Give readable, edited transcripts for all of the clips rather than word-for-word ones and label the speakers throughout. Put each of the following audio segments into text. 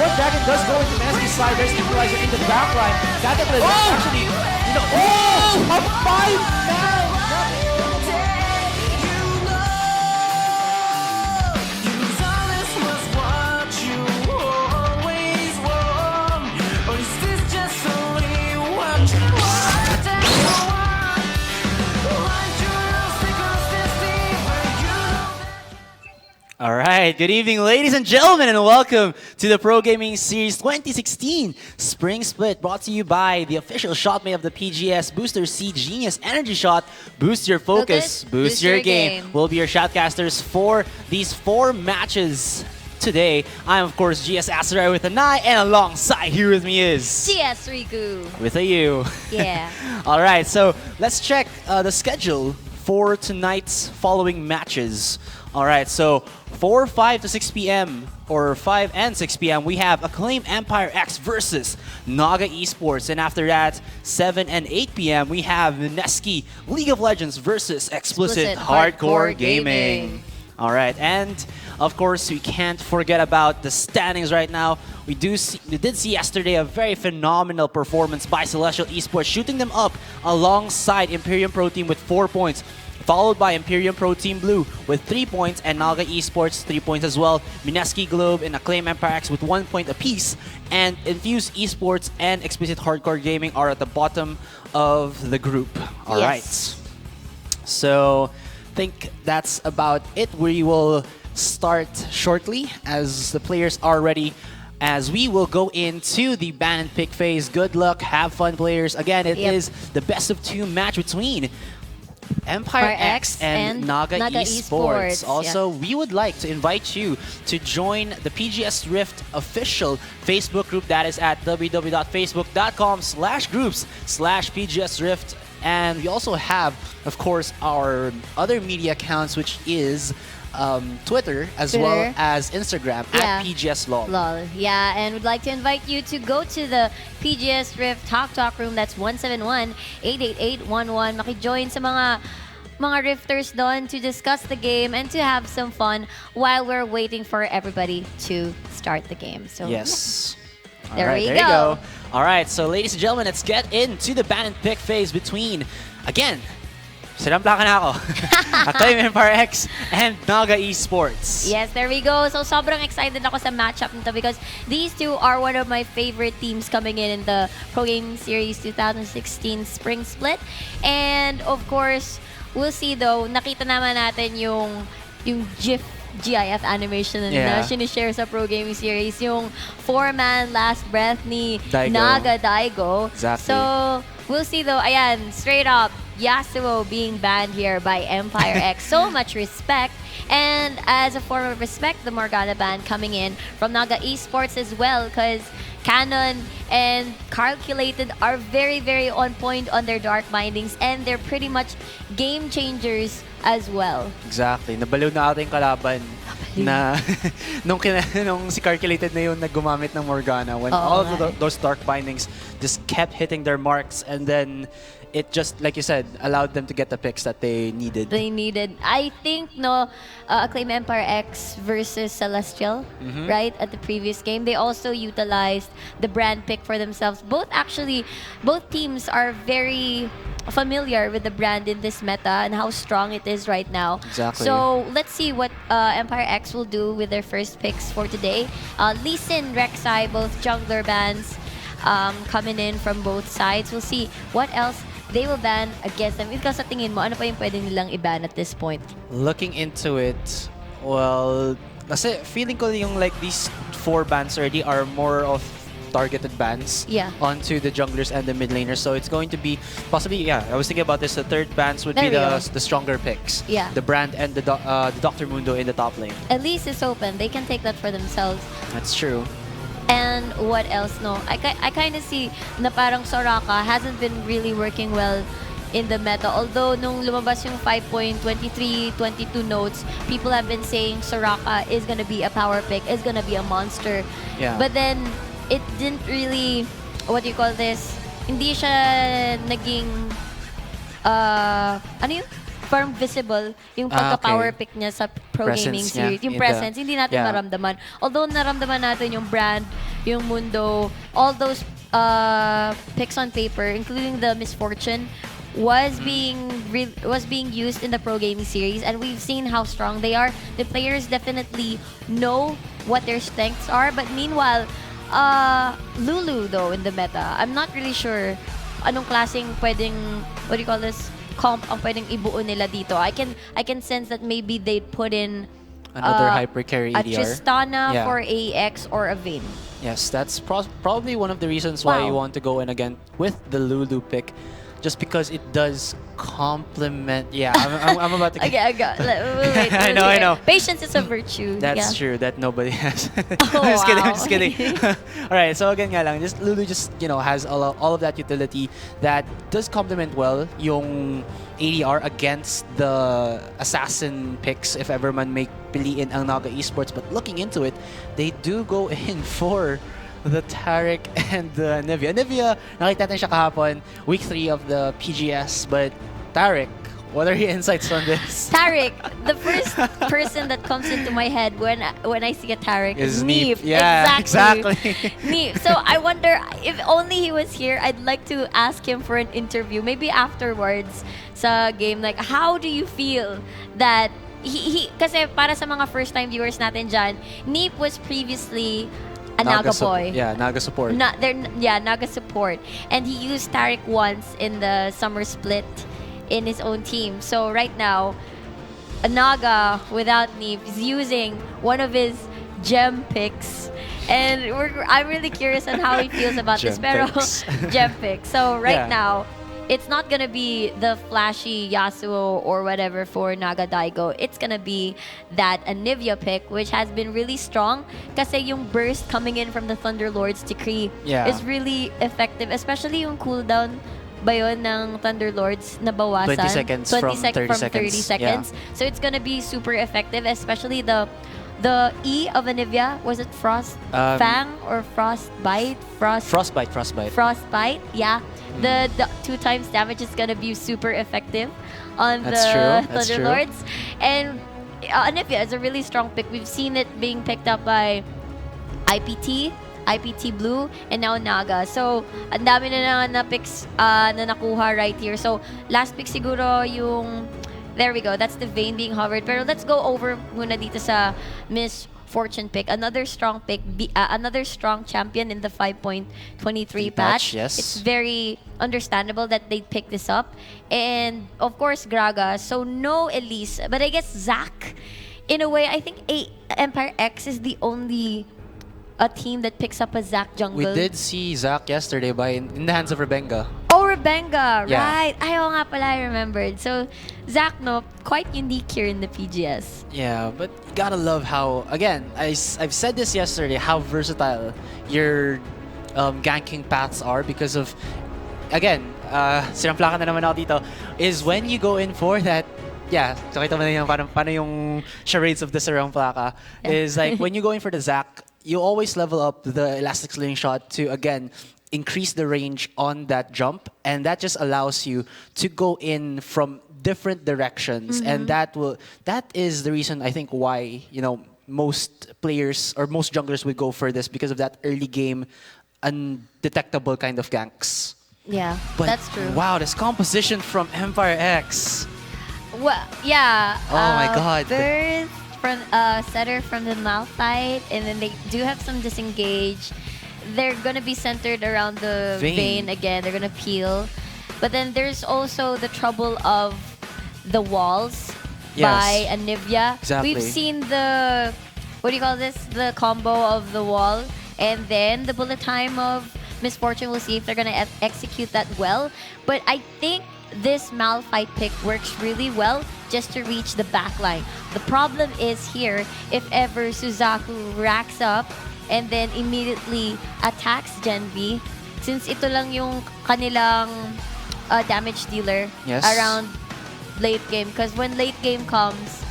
Speaker 1: Fourth Dragon does go into Menace's side. There's Equalizer in the back line. That is actually, a 5-man.
Speaker 2: All right, good evening, ladies and gentlemen, and welcome to the Pro Gaming Series 2016 Spring Split, brought to you by the official shotmate of the PGS Booster C Genius Energy Shot. Boost your focus, boost your game. We'll be your shoutcasters for these 4 matches today. I'm, of course, GS Asarai with an I, and alongside here with me is
Speaker 3: GS Riku
Speaker 2: with a U.
Speaker 3: Yeah.
Speaker 2: All right, so let's check the schedule for tonight's following matches. All right, so 4, 5 to 6 p.m. or 5 and 6 p.m. we have Acclaim Empire X versus NAGA Esports, and after that 7 and 8 p.m. we have Mineski League of Legends versus Explicit Hardcore Gaming. All right, and of course we can't forget about the standings right now. We did see yesterday a very phenomenal performance by Celestial Esports, shooting them up alongside Imperium Pro Team with 4 points. Followed by Imperium Pro Team Blue with 3 points and NAGA Esports 3 points as well. Mineski Globe and Acclaim Empire X with 1 point apiece. And Infuse Esports and Explicit Hardcore Gaming are at the bottom of the group. All right. So I think that's about it. We will start shortly as the players are ready, as we will go into the ban and pick phase. Good luck, have fun, players. Again, it is the best of 2 match between Empire X and NAGA Esports. Also, we would like to invite you to join the PGS Rift official Facebook group. That is at www.facebook.com/groups/PGS Rift. And we also have, of course, our other media accounts, which is Twitter as well as Instagram at PGS LOL.
Speaker 3: Yeah, and we'd like to invite you to go to the PGS Rift Talk room. That's 171-888-11. Maki-join sa mga rifters doon to discuss the game and to have some fun while we're waiting for everybody to start the game. So
Speaker 2: yes.
Speaker 3: Yeah. There we
Speaker 2: you go. All right, so ladies and gentlemen, let's get into the ban and pick phase between, again, sinamplakan na ako. Acclaim Empire X and NAGA Esports.
Speaker 3: Yes, there we go. So sobrang excited ako sa matchup nito because these two are one of my favorite teams coming in the Pro Gaming Series 2016 Spring Split. And of course, we'll see though, nakita naman natin yung GIF animation na sinishare sa Pro Gaming Series, yung 4-man last breath ni NAGA Daigo.
Speaker 2: Exactly.
Speaker 3: So we'll see though, ayan, straight up, Yasuo being banned here by Empire X. So much respect. And as a form of respect, the Morgana ban coming in from NAGA Esports as well, because Canon and Calculated are very, very on point on their dark bindings, and they're pretty much game changers as well.
Speaker 2: Exactly. Nabaliw na ating kalaban na nung si Calculated na yun na gumamit ng Morgana when all of those dark bindings just kept hitting their marks, and then it just, like you said, allowed them to get the picks that they needed.
Speaker 3: I think, Acclaim Empire X versus Celestial, right, at the previous game, they also utilized the brand pick for themselves. Both teams are very familiar with the brand in this meta and how strong it is right now.
Speaker 2: Exactly.
Speaker 3: So let's see what Empire X will do with their first picks for today. Lee Sin, Rek'Sai, both jungler bans coming in from both sides. We'll see what else they will ban against them. Ikaw sa tingin mo, ano pa yung pwede nilang i-ban at this point?
Speaker 2: Looking into it, well, kasi feeling ko yung like these 4 bans already are more of targeted bans onto the junglers and the mid laners. So it's going to be possibly, I was thinking about this, the third bans would be the stronger picks.
Speaker 3: Yeah.
Speaker 2: The Brand and the Dr. Mundo in the top lane.
Speaker 3: At least it's open. They can take that for themselves.
Speaker 2: That's true.
Speaker 3: And what else, no? I kind of see na parang Soraka hasn't been really working well in the meta. Although, nung lumabas yung 5.23-22 notes, people have been saying Soraka is gonna be a power pick, is gonna be a monster.
Speaker 2: Yeah.
Speaker 3: But then, it didn't really, what do you call this? Hindi siya naging, ano yun? parang visible yung pagka-power pick niya sa pro gaming
Speaker 2: Presence niya
Speaker 3: series. Yung
Speaker 2: in the-
Speaker 3: presence, hindi natin
Speaker 2: yeah.
Speaker 3: maramdaman. Although naramdaman natin yung brand, yung mundo, all those picks on paper, including the Misfortune, was being used in the pro gaming series, and we've seen how strong they are. The players definitely know what their strengths are, but meanwhile, Lulu though in the meta, I'm not really sure anong klaseng pwedeng, what do you call this, comp ang pwedeng ibuo nila dito. I can sense that maybe they'd put in
Speaker 2: Another hyper carry
Speaker 3: a
Speaker 2: EDR.
Speaker 3: Tristana
Speaker 2: Yeah.
Speaker 3: for AEX or a Vayne.
Speaker 2: Yes, that's probably one of the reasons why
Speaker 3: Wow.
Speaker 2: you want to go in again with the Lulu pick, just because it does complement. Yeah, I'm about to.
Speaker 3: Okay, I got. Wait,
Speaker 2: I know.
Speaker 3: Patience is a virtue.
Speaker 2: That's
Speaker 3: yeah.
Speaker 2: true. That nobody has.
Speaker 3: Oh,
Speaker 2: I'm just kidding. I'm
Speaker 3: wow.
Speaker 2: just kidding. All right. So again, nga lang, just Lulu just has all of that utility that does complement well yung ADR against the assassin picks if ever man may piliin ang Naga Esports. But looking into it, they do go in for the Taric and the Nivea. Nivea, nakita natin siya kahapon, week 3 of the PGS. But Taric, what are your insights on this?
Speaker 3: Taric, the first person that comes into my head when I see a Taric is Neep.
Speaker 2: Yeah, exactly.
Speaker 3: Neep. So I wonder if only he was here. I'd like to ask him for an interview, maybe afterwards sa game. Like, how do you feel that he kasi para sa mga first time viewers natin dyan, Neep was previously a Naga boy.
Speaker 2: Yeah, Naga support.
Speaker 3: Naga support. And he used Taric once in the summer split in his own team. So right now, a Naga without Neep is using one of his gem picks. And I'm really curious on how he feels about this. Pero gem pick. So right now, it's not gonna be the flashy Yasuo or whatever for Naga Daigo. It's gonna be that Anivia pick, which has been really strong. Kasi yung burst coming in from the Thunderlord's decree is really effective, especially yung cooldown ba yun ng Thunderlords na bawasan?
Speaker 2: 20 seconds from 30 seconds.
Speaker 3: Yeah. So it's gonna be super effective, especially the E of Anivia. Was it Frost Fang or Frostbite? Frostbite, yeah. The 2 times damage is gonna be super effective on the Thunderlords. And Anivia is a really strong pick. We've seen it being picked up by IPT Blue, and now Naga. So, ang dami na picks na nakuha right here. So, last pick siguro yung... There we go. That's the Vayne being hovered. Pero let's go over muna dito sa Miss Fortune pick. Another strong pick. Another strong champion in the 5.23 patch.
Speaker 2: Yes.
Speaker 3: It's very understandable that they pick this up. And, of course, Graga. So, no Elise. But I guess Zac, in a way, I think Empire X is the only team that picks up a Zac jungle.
Speaker 2: We did see Zac yesterday in the hands of Rebenga.
Speaker 3: Oh, Rebenga,
Speaker 2: Yeah.
Speaker 3: right. Ayaw nga pala, I remembered. So, Zac, no, quite unique here in the PGS.
Speaker 2: Yeah, but you gotta love how, again, I've said this yesterday, how versatile your ganking paths are because of, again, sinamplakan na naman ako dito, is when you go in for that, so kita mo na yung paano yung charades of the Sarang Plaka, is like when you go in for the Zac, you always level up the elastic slingshot to, again, increase the range on that jump, and that just allows you to go in from different directions, and that is the reason I think why most players or most junglers would go for this, because of that early game undetectable kind of ganks.
Speaker 3: Yeah,
Speaker 2: But
Speaker 3: that's true.
Speaker 2: wow, this composition from Empire X.
Speaker 3: Well, yeah.
Speaker 2: Oh my God.
Speaker 3: There's from setter from the Malphite, and then they do have some disengage. They're gonna be centered around the Vayne again. They're gonna peel, but then there's also the trouble of the walls by Anivia.
Speaker 2: Exactly.
Speaker 3: We've seen the the combo of the wall, and then the bullet time of Misfortune. We'll see if they're gonna execute that well. But I think this Malphite pick works really well just to reach the backline. The problem is here, if ever Suzaku racks up and then immediately attacks Gen V, since ito lang yung kanilang damage dealer around late game. Because when late game comes,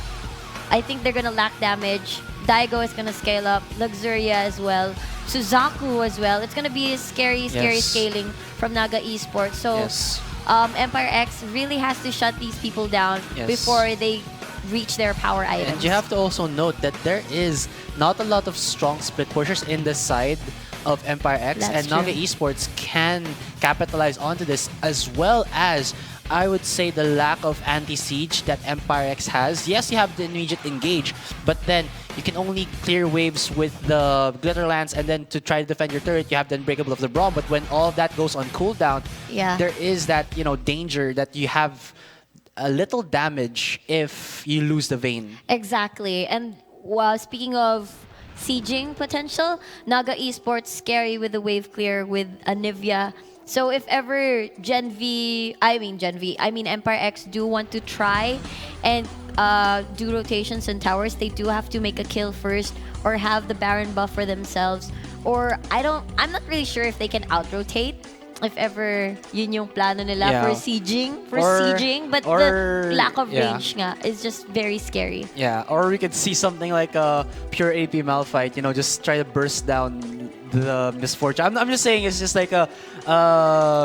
Speaker 3: I think they're gonna lack damage. Daigo is gonna scale up, Luxuria as well, Suzaku as well. It's gonna be a scary scaling from Naga Esports. So Empire X really has to shut these people down
Speaker 2: Yes.
Speaker 3: before they reach their power items.
Speaker 2: And you have to also note that there is not a lot of strong split pushers in the side of Empire X,
Speaker 3: That's
Speaker 2: and Naga
Speaker 3: true.
Speaker 2: Esports can capitalize onto this, as well as I would say the lack of anti-siege that Empire X has. Yes, you have the immediate engage, but then you can only clear waves with the Glitter Lance, and then to try to defend your turret, you have the Unbreakable of the Braum. But when all of that goes on cooldown,
Speaker 3: Yeah.
Speaker 2: there is that danger that you have a little damage if you lose the vein.
Speaker 3: Exactly. And speaking of sieging potential, Naga Esports scary with the wave clear with Anivia. So if ever I mean Empire X do want to try and do rotations and towers, they do have to make a kill first or have the Baron buff for themselves. Or I'm not really sure if they can out-rotate if ever yun yung plano nila
Speaker 2: Yeah.
Speaker 3: for sieging, but
Speaker 2: or-
Speaker 3: the lack of
Speaker 2: yeah.
Speaker 3: range nga is just very scary.
Speaker 2: Yeah, or we could see something like a pure AP Malphite, just try to burst down the Misfortune. I'm just saying it's just like a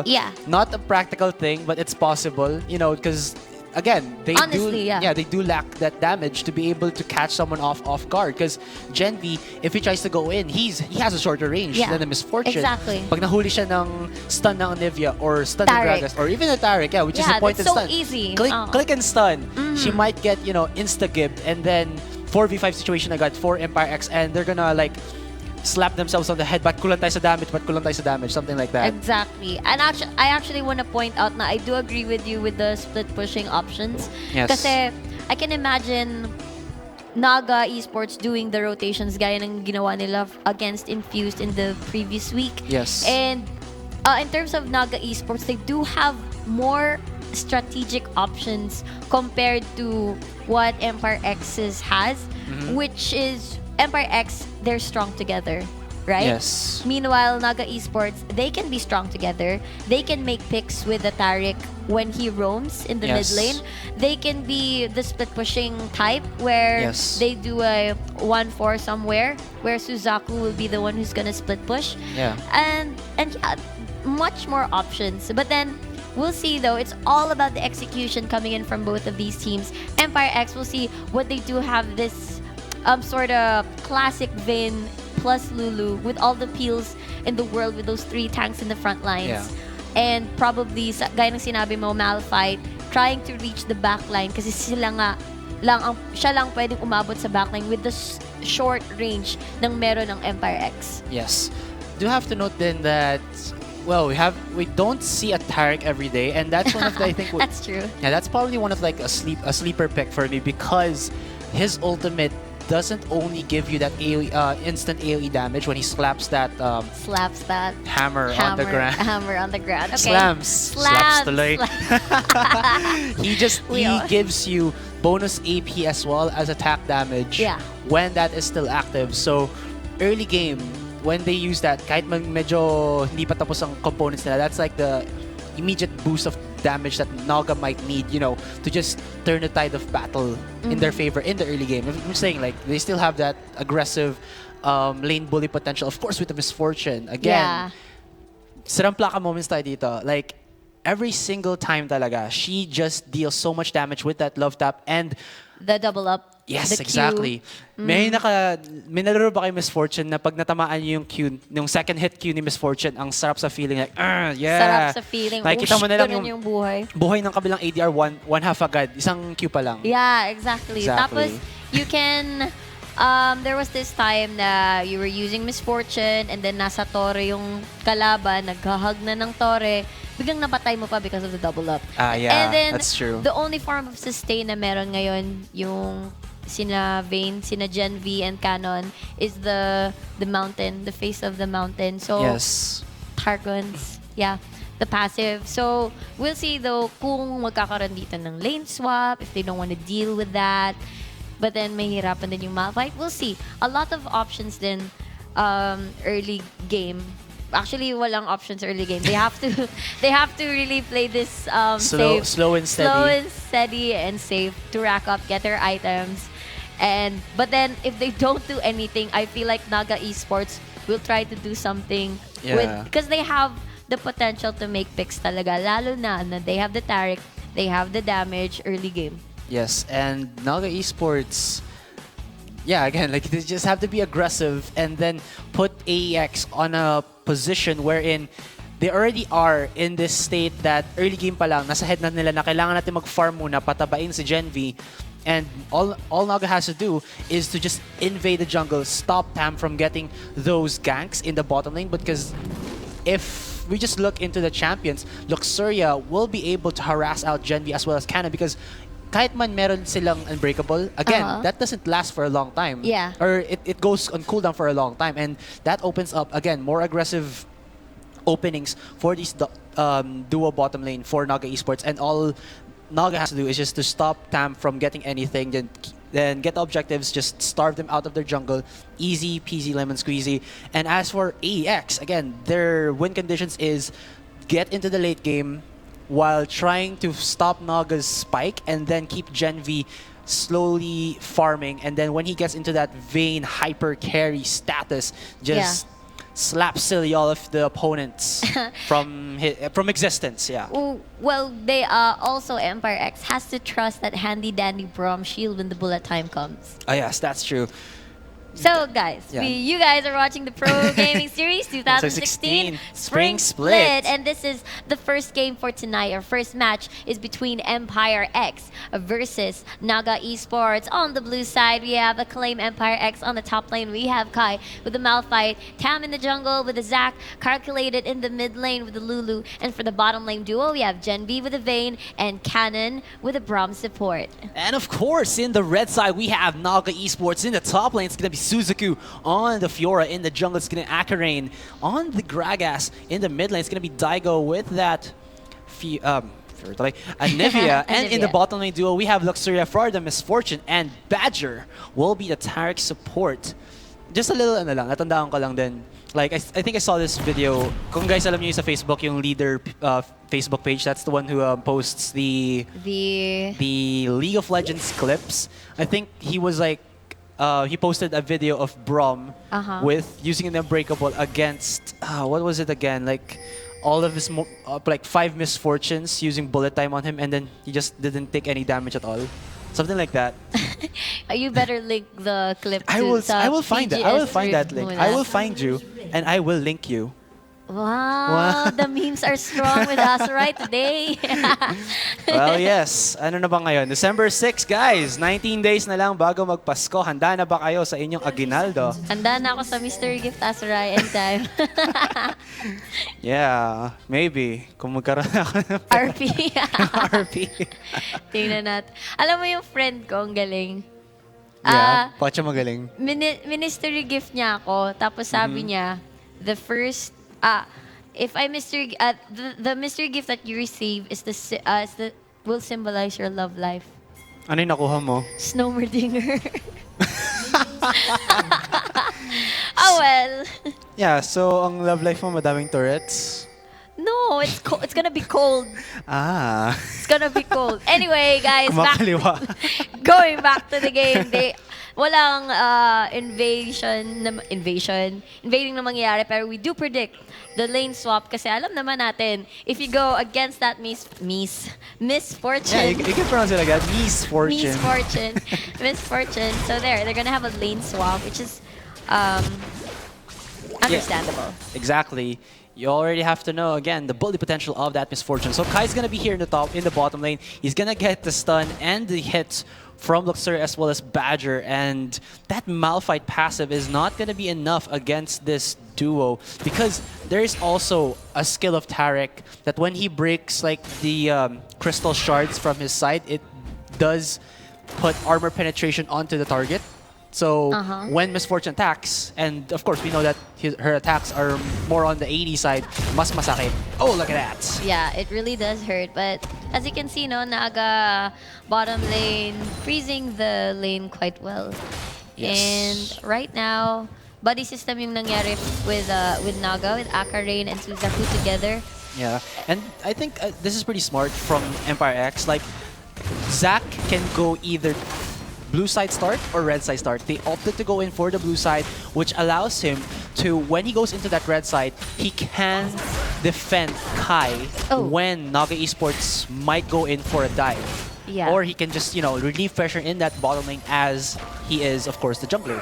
Speaker 3: Yeah.
Speaker 2: not a practical thing, but it's possible, because again,
Speaker 3: Honestly, yeah.
Speaker 2: they do lack that damage to be able to catch someone off guard. Because Gen V, if he tries to go in, he has a shorter range
Speaker 3: Yeah,
Speaker 2: than the Misfortune.
Speaker 3: exactly.
Speaker 2: Pag nahuli siya ng stun ng Anivia or stun ng
Speaker 3: Taric.
Speaker 2: Gragas or even a Taric, which is
Speaker 3: Yeah,
Speaker 2: a point
Speaker 3: that's
Speaker 2: and
Speaker 3: so
Speaker 2: stun.
Speaker 3: easy.
Speaker 2: Click and stun. She might get insta-gibbed, and then 4v5 situation agad for Empire X, and they're gonna like slap themselves on the head. But kulang tayo sa damage, something like that.
Speaker 3: Exactly. And I actually want to point out na I do agree with you with the split pushing options.
Speaker 2: Yes.
Speaker 3: Kasi I can imagine Naga Esports doing the rotations gaya ng ginawa nila against Infused in the previous week.
Speaker 2: Yes.
Speaker 3: And in terms of Naga Esports, they do have more strategic options compared to what Empire X's has, which is Empire X, they're strong together, right?
Speaker 2: Yes.
Speaker 3: Meanwhile, Naga Esports, they can be strong together. They can make picks with the Taric when he roams in the
Speaker 2: Yes.
Speaker 3: mid lane. They can be the split pushing type where
Speaker 2: Yes.
Speaker 3: they do a 1-4 somewhere where Suzaku will be the one who's gonna split push.
Speaker 2: Yeah.
Speaker 3: And yeah, much more options. But then we'll see though, it's all about the execution coming in from both of these teams. Empire X, we'll see what they do have this sort of classic Vin plus Lulu with all the peels in the world with those 3 tanks in the front lines.
Speaker 2: Yeah.
Speaker 3: And probably, gaya ng sinabi mo, Malphite, trying to reach the backline kasi siya lang pwedeng umabot sa backline with the short range ng meron ng Empire X.
Speaker 2: Yes. Do have to note then that we don't see a Taric every day, and that's one of the I think
Speaker 3: That's true.
Speaker 2: yeah, that's probably one of like a sleeper pick for me, because his ultimate doesn't only give you that AoE, instant AoE damage when he slaps that
Speaker 3: Slaps that.
Speaker 2: hammer on the ground.
Speaker 3: Hammer on the ground. Okay.
Speaker 2: Slaps tuloy. He
Speaker 3: all-
Speaker 2: gives you bonus AP as well as attack damage
Speaker 3: Yeah.
Speaker 2: when that is still active. So early game, when they use that, kahit medyo hindi pa tapos ang components nila, that's like the immediate boost of damage that Naga might need, to just turn the tide of battle in their favor in the early game. I'm saying like they still have that aggressive lane bully potential, of course, with the Misfortune. Again,
Speaker 3: Yeah.
Speaker 2: sirang plaka moments tayo dito. Like, every single time talaga, she just deals so much damage with that love tap, and
Speaker 3: The double up.
Speaker 2: yes,
Speaker 3: the Q.
Speaker 2: exactly. May nalaro ba kayo Misfortune na pag natamaan yung Q, yung second hit Q ni Misfortune, ang sarap sa feeling, like, yeah.
Speaker 3: Sarap sa feeling.
Speaker 2: Nakikita mo na lang
Speaker 3: ganun yung buhay.
Speaker 2: buhay ng kabilang ADR one half agad. Isang Q pa lang.
Speaker 3: Yeah, exactly.
Speaker 2: Exactly.
Speaker 3: Tapos, you can... there was this time na you were using Misfortune and then nasa Torre yung kalaban, naghahag na ng Torre, biglang napatay mo pa because of the double up.
Speaker 2: Yeah,
Speaker 3: And then,
Speaker 2: that's true.
Speaker 3: the only form of sustain na meron ngayon, yung sina Vayne, sina Gen V, and Canon, is the mountain, the face of the mountain. So,
Speaker 2: Yes.
Speaker 3: Targons, yeah, the passive. So, we'll see though kung magkakaroon dito ng lane swap, if they don't want to deal with that. But then, mahirapan din yung Malphite. We'll see. A lot of options din early game. Actually, walang options early game. They have to really play this safe.
Speaker 2: Slow and steady.
Speaker 3: Slow and steady and safe to rack up, get their items. But then, if they don't do anything, I feel like Naga Esports will try to do something
Speaker 2: Yeah.
Speaker 3: because they have the potential to make picks talaga. Lalo na they have the Taric, they have the damage early game.
Speaker 2: Yes, and NAGA Esports, yeah, again, like they just have to be aggressive and then put AEX on a position wherein they already are in this state that early game pa lang, nasa head na nila na kailangan natin mag-farm muna, patabain si Gen V. And all NAGA has to do is to just invade the jungle, stop Tam from getting those ganks in the bottom lane, because if we just look into the champions, Luxuria will be able to harass out Gen V as well as Cannon, because kahit man meron silang unbreakable, again, that doesn't last for a long time.
Speaker 3: Yeah.
Speaker 2: Or it goes on cooldown for a long time, and that opens up, again, more aggressive openings for these duo bottom lane for NAGA Esports, and all NAGA has to do is just to stop Tam from getting anything, then get the objectives, just starve them out of their jungle. Easy peasy lemon squeezy. And as for AEX, again, their win conditions is get into the late game while trying to stop NAGA's spike and then keep Gen V slowly farming. And then when he gets into that Vayne hyper carry status, just slap silly all of the opponents from existence. Yeah.
Speaker 3: Well, they also Empire X has to trust that handy dandy Braum shield when the bullet time comes.
Speaker 2: Oh yes, that's true.
Speaker 3: So guys,
Speaker 2: Yeah.
Speaker 3: you guys are watching the Pro Gaming Series 2016 Spring Split, and this is the first game for tonight. Our first match is between Empire X versus NAGA Esports. On the blue side, we have Acclaim Empire X. On the top lane, we have Kai with the Malphite, Tam in the jungle with the Zac, Calculated in the mid lane with the Lulu, and for the bottom lane duo, we have Gen V with the Vayne and Cannon with the Braum support.
Speaker 2: And of course, in the red side, we have NAGA Esports. In the top lane, it's going to be Suzuku. On the Fiora, in the jungle, it's going to Akarane. On the Gragas, in the mid lane, it's going to be Daigo with that Anivia. And in the bottom lane duo, we have Luxuria for the Misfortune, and Badger will be the Taric support. Just a little ano lang, natandaan ko lang din. Like, I think I saw this video. Kung guys alam niyo sa Facebook, yung leader Facebook page, that's the one who posts the League of Legends clips. I think he was like, he posted a video of Braum with using an unbreakable against, what was it again? Like, all of his, like 5 misfortunes using bullet time on him, and then he just didn't take any damage at all. Something like that.
Speaker 3: You better link the clip to
Speaker 2: I will find that. I will find that link.
Speaker 3: muna.
Speaker 2: I will find you, and I will link you.
Speaker 3: Wow, the memes are strong with us right today.
Speaker 2: Well, yes. Ano na ba ngayon? December 6, guys. 19 days na lang bago magpasko. Handa na ba kayo sa inyong aginaldo?
Speaker 3: Handa na ako sa Mystery Gift Azurai anytime.
Speaker 2: Yeah, maybe. Kung magkaroon ako ng
Speaker 3: RP.
Speaker 2: RP.
Speaker 3: Tingnan natin. Alam mo yung friend ko, ang galing.
Speaker 2: Yeah, Pacha magaling.
Speaker 3: Ministry gift niya ako, tapos sabi niya, the first, if I mystery, the mystery gift that you receive is will symbolize your love life.
Speaker 2: Ano yung nakuha mo?
Speaker 3: Snowmerdinger. Oh well.
Speaker 2: Yeah, so ang love life mo madaming turrets?
Speaker 3: No, it's gonna be cold. It's gonna be cold. Anyway, guys, going back to the game. Walang invading na mangyayari, pero we do predict the lane swap kasi alam naman natin, if you go against that misfortune.
Speaker 2: Yeah, you can pronounce it like that.
Speaker 3: Misfortune. So they're gonna have a lane swap, which is understandable.
Speaker 2: Yeah, exactly. You already have to know, again, the bully potential of that Misfortune. So Kai's going to be here in the bottom lane. He's going to get the stun and the hits from Luxuria as well as Badger. And that Malphite passive is not going to be enough against this duo, because there is also a skill of Taric that when he breaks like the crystal shards from his side, it does put armor penetration onto the target. So when Misfortune attacks, and of course we know that her attacks are more on the 80 side, mas masakit. Oh, look at that.
Speaker 3: Yeah, it really does hurt. But as you can see, no, NAGA bottom lane freezing the lane quite well.
Speaker 2: Yes.
Speaker 3: And right now, buddy system yung nangyari with NAGA, with Akarane and Suzaku together.
Speaker 2: Yeah, and I think this is pretty smart from Empire X. Like, Zac can go either blue side start or red side start. They opted to go in for the blue side, which allows him to, when he goes into that red side, he can defend Kai
Speaker 3: Oh.
Speaker 2: when Naga Esports might go in for a dive.
Speaker 3: Yeah.
Speaker 2: Or he can just, you know, relieve pressure in that bottom lane as he is, of course, the jungler.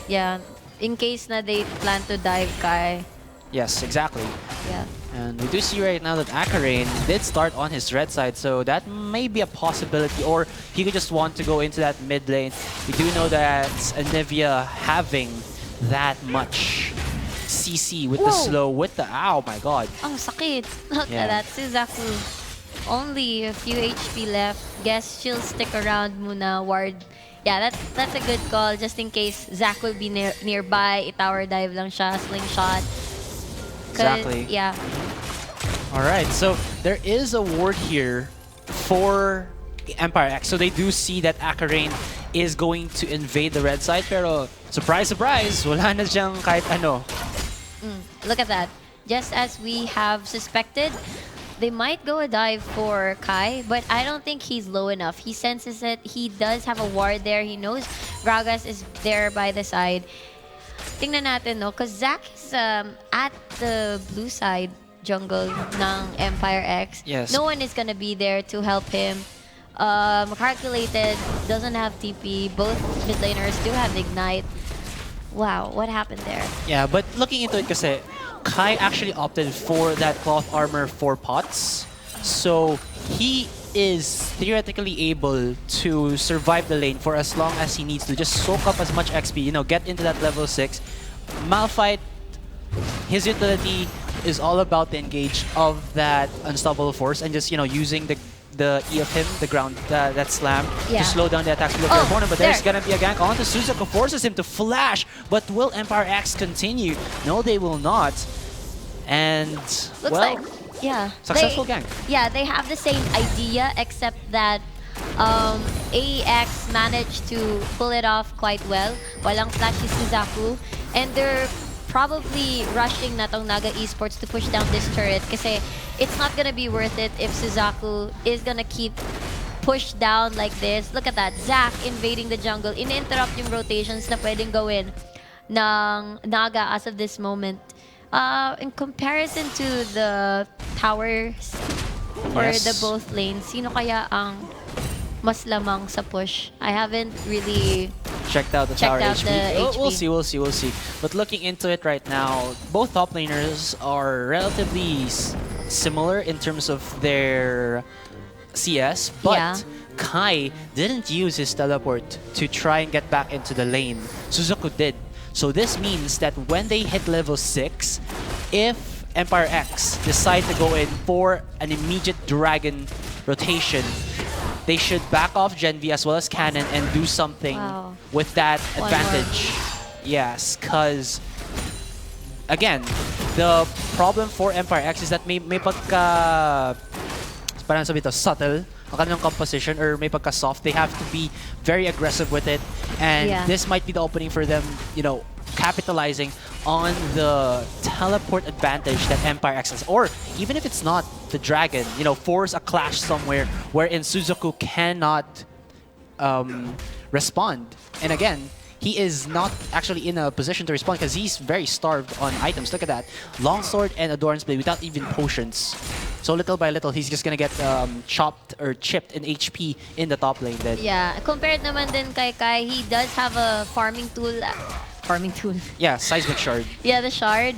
Speaker 3: Yeah. In case na they plan to dive Kai.
Speaker 2: Yes, exactly.
Speaker 3: Yeah.
Speaker 2: And we do see right now that Akarane did start on his red side, so that may be a possibility. Or he could just want to go into that mid lane. We do know that Anivia having that much CC with the
Speaker 3: Whoa.
Speaker 2: slow, with the... Ow, my god.
Speaker 3: Ang sakit. Look
Speaker 2: Yeah.
Speaker 3: at that. Suzaku. Only a few HP left. Guess she'll stick around muna. Ward. Yeah, that's a good call. Just in case Zac will be nearby. I-tower dive lang siya. Slingshot.
Speaker 2: Exactly.
Speaker 3: Yeah.
Speaker 2: Alright, so there is a ward here for Empire X. So they do see that Akarane is going to invade the red side. Pero, surprise, surprise, wala na siyang kahit ano.
Speaker 3: Look at that. Just as we have suspected, they might go a dive for Kai, but I don't think he's low enough. He senses it. He does have a ward there. He knows Gragas is there by the side. Tingnan natin, no? Because Zac is at the blue side jungle ng Empire X.
Speaker 2: Yes.
Speaker 3: No one is gonna be there to help him. Calculated, doesn't have TP. Both mid laners do have Ignite. Wow, what happened there?
Speaker 2: Yeah, but looking into it kasi, Kai actually opted for that cloth armor for pots. So he is theoretically able to survive the lane for as long as he needs to. Just soak up as much XP, you know, get into that level 6. Malphite, his utility is all about the engage of that unstoppable force and just, you know, using the E of him, the ground, that slam,
Speaker 3: Yeah.
Speaker 2: to slow down the attack speed of your
Speaker 3: Oh,
Speaker 2: opponent. But there's
Speaker 3: there.
Speaker 2: gonna be a gank onto Suzuka, forces him to flash. But will Empire X continue? No, they will not. And,
Speaker 3: Looks
Speaker 2: well,
Speaker 3: like, yeah.
Speaker 2: successful gank.
Speaker 3: Yeah, they have the same idea, except that AEX managed to pull it off quite well. Walang flash si Suzaku. And they're probably rushing na tong Naga Esports to push down this turret kasi it's not gonna be worth it if Suzaku is gonna keep pushed down like this. Look at that. Zac invading the jungle. In-interrupt yung rotations na pwedeng gawin ng Naga as of this moment. In comparison to the towers for
Speaker 2: Yes.
Speaker 3: the both lanes, sino kaya ang mas lamang sa push? I haven't really
Speaker 2: Checked out the
Speaker 3: Checked
Speaker 2: tower
Speaker 3: out
Speaker 2: HP.
Speaker 3: the
Speaker 2: We'll
Speaker 3: HP.
Speaker 2: see, we'll see. But looking into it right now, both top laners are relatively similar in terms of their CS, but
Speaker 3: Yeah.
Speaker 2: Kai didn't use his teleport to try and get back into the lane. Suzuku did. So this means that when they hit level 6, if Empire X decide to go in for an immediate dragon rotation, they should back off Gen V as well as Cannon and do something
Speaker 3: Wow.
Speaker 2: with that
Speaker 3: One
Speaker 2: advantage. Yes, because again, the problem for Empire X is that may pagka parang sabi ito, subtle ang kanilang composition or may pagka soft. They have to be very aggressive with it, and
Speaker 3: Yeah.
Speaker 2: this might be the opening for them, you know, capitalizing on the teleport advantage that Empire X has. Or even if it's not the dragon, you know, force a clash somewhere wherein Suzuku cannot respond. And again, he is not actually in a position to respond because he's very starved on items. Look at that. Longsword and Adorn's Blade without even potions. So little by little, he's just gonna get chopped or chipped in HP in the top lane then.
Speaker 3: Yeah, compared naman din kay Kai, he does have a farming tool. Farming tool.
Speaker 2: Yeah, Seismic Shard.
Speaker 3: Yeah, the shard.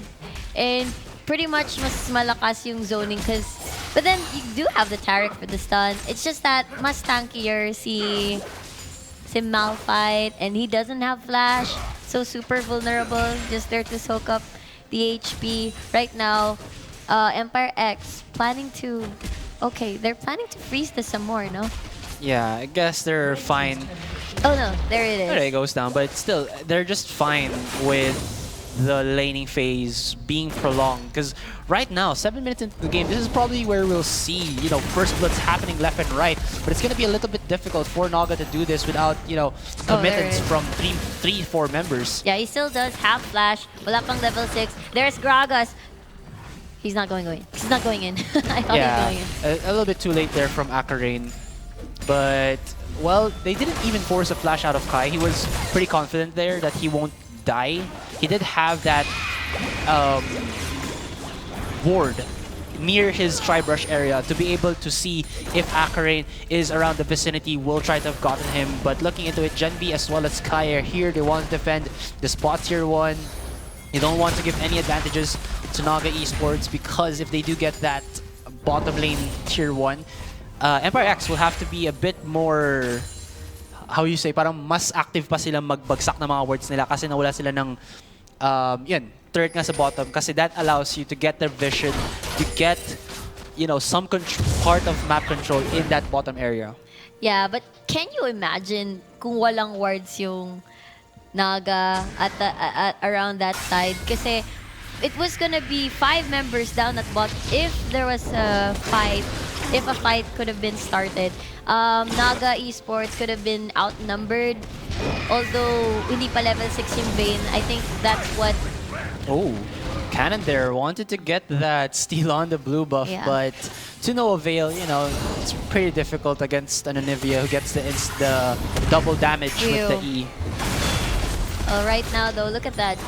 Speaker 3: And pretty much mas malakas yung zoning because... But then, you do have the Taric for the stun. It's just that mas tankier si Malphite and he doesn't have flash. So super vulnerable. Just there to soak up the HP. Right now, Empire X planning to... Okay, they're planning to freeze this some more, no?
Speaker 2: Yeah, I guess they're fine.
Speaker 3: Oh no, there it is.
Speaker 2: There it goes down, but still, they're just fine with the laning phase being prolonged. Because right now, 7 minutes into the game, this is probably where we'll see, you know, first bloods happening left and right. But it's going to be a little bit difficult for Naga to do this without, you know, commitments
Speaker 3: is.
Speaker 2: from three, four members.
Speaker 3: Yeah, he still does have flash. Wala pang level 6. There's Gragas. He's not going in. He's not going in. I thought
Speaker 2: Yeah,
Speaker 3: he was going in.
Speaker 2: a little bit too late there from Akarane. But, well, they didn't even force a flash out of Kai. He was pretty confident there that he won't die. He did have that ward near his tri-brush area to be able to see if Akarane is around the vicinity. Will try to have gotten him, but looking into it, Gen B as well as Sky are here. They want to defend the spot tier 1. They don't want to give any advantages to NAGA Esports because if they do get that bottom lane tier 1, Empire X will have to be a bit more, how you say, parang mas active pa sila magbagsak ng mga wards nila kasi nawala sila ng yun, turret nga sa bottom kasi that allows you to get their vision, to get, you know, some part of map control in that bottom area.
Speaker 3: Yeah, but can you imagine kung walang wards yung NAGA at around that side? Kasi it was gonna be 5 members down at bot if there was a fight. If a fight could have been started, NAGA Esports could have been outnumbered. Although hindi pa level 6 yung Vayne, I think that's what.
Speaker 2: Oh, Cannon there wanted to get that steal on the blue buff,
Speaker 3: Yeah.
Speaker 2: but to no avail. You know, it's pretty difficult against an Anivia who gets the double damage with the E.
Speaker 3: Right now, though, look at that.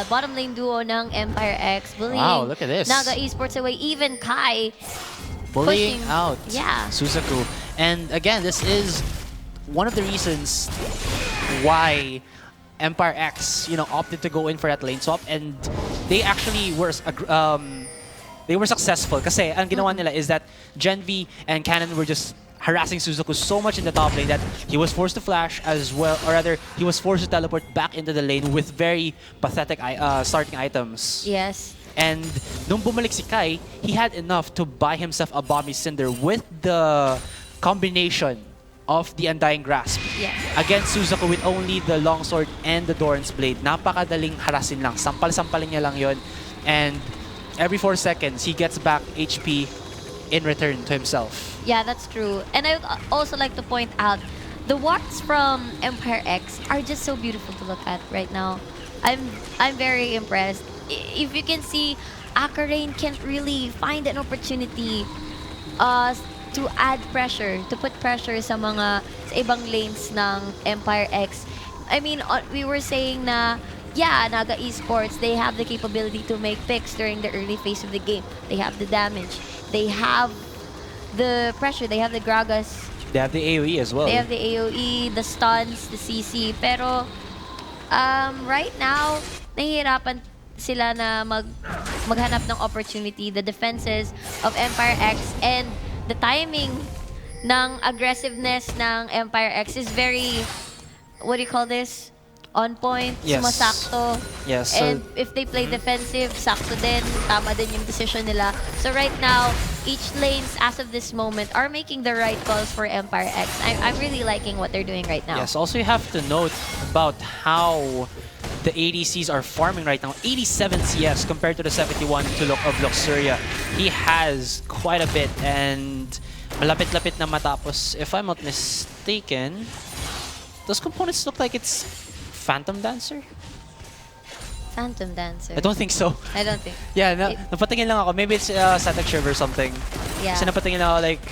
Speaker 3: Bottom lane duo ng Empire X bullying
Speaker 2: Wow, look at this.
Speaker 3: NAGA Esports away. Even Kai
Speaker 2: Bullying
Speaker 3: pushing.
Speaker 2: out
Speaker 3: Yeah.
Speaker 2: Suzaku. And again, this is one of the reasons why Empire X, you know, opted to go in for that lane swap, and they actually were successful kasi ang ginawa nila is that Gen V and Cannon were just harassing Suzaku so much in the top lane that he was forced to flash as well, or rather, he was forced to teleport back into the lane with very pathetic starting items.
Speaker 3: Yes.
Speaker 2: And nung bumalik si Kai, he had enough to buy himself a Bombi Cinder with the combination of the Undying Grasp.
Speaker 3: Yeah.
Speaker 2: Against Suzaku with only the Longsword and the Doran's Blade. Napakadaling harasin lang. Sampal-sampalin niya lang yon. And every 4 seconds, he gets back HP in return to himself.
Speaker 3: Yeah, that's true. And I would also like to point out, the wards from Empire X are just so beautiful to look at right now. I'm very impressed. If you can see, Akarane can't really find an opportunity to add pressure, to put pressure sa ibang lanes ng Empire X. I mean, we were saying na, yeah, NAGA Esports, they have the capability to make picks during the early phase of the game. They have the damage. They have the pressure. They have the Gragas.
Speaker 2: They have the AoE as well.
Speaker 3: They have the AoE, the stuns, the CC. Pero, right now, nahihirapan sila na maghanap ng opportunity. The defenses of Empire X and the timing ng aggressiveness ng Empire X is very, what do you call this? On point,
Speaker 2: Yes.
Speaker 3: sumasakto.
Speaker 2: Yes.
Speaker 3: And if they play defensive, sakto din, tama din yung decision nila. So right now, each lanes as of this moment are making the right calls for Empire X. I'm really liking what they're doing right now.
Speaker 2: Yes, also you have to note about how the ADCs are farming right now. 87 CS compared to the 71 of Luxuria. He has quite a bit and malapit-lapit na matapos. If I'm not mistaken, those components look like it's Phantom Dancer?
Speaker 3: Phantom Dancer.
Speaker 2: I don't think so.
Speaker 3: I don't think.
Speaker 2: Yeah, napatingin lang ako. Maybe it's Static Shiv or something.
Speaker 3: Yeah.
Speaker 2: Kasi napatingin lang ako like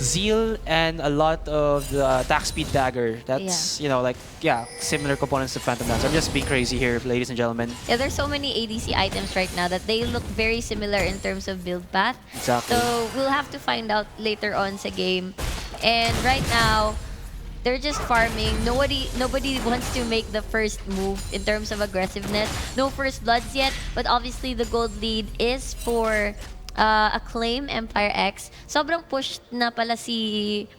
Speaker 2: Zeal and a lot of the attack speed dagger. That's, you know, like, yeah, similar components to Phantom Dancer. I'm just being crazy here, ladies and gentlemen.
Speaker 3: Yeah, there's so many ADC items right now that they look very similar in terms of build path.
Speaker 2: Exactly.
Speaker 3: So we'll have to find out later on sa game. And right now, they're just farming. Nobody wants to make the first move in terms of aggressiveness. No first bloods yet, but obviously the gold lead is for Acclaim Empire X. Sobrang pushed na pala si